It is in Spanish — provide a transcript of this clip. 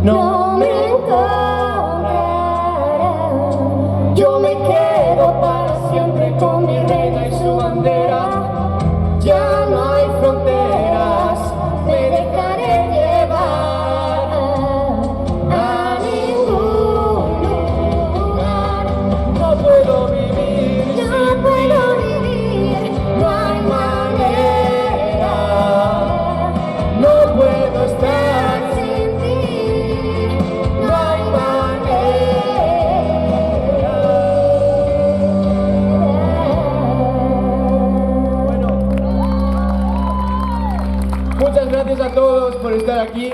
no me encontrarán. Yo me quedo para siempre con mi reina y su bandera. Ya no hay fronteras, me dejaré llevar a ningún lugar. No puedo vivir, No puedo vivir, no hay manera. no puedo estar, Sin ti, no hay manera. Bueno, muchas gracias a todos por estar aquí.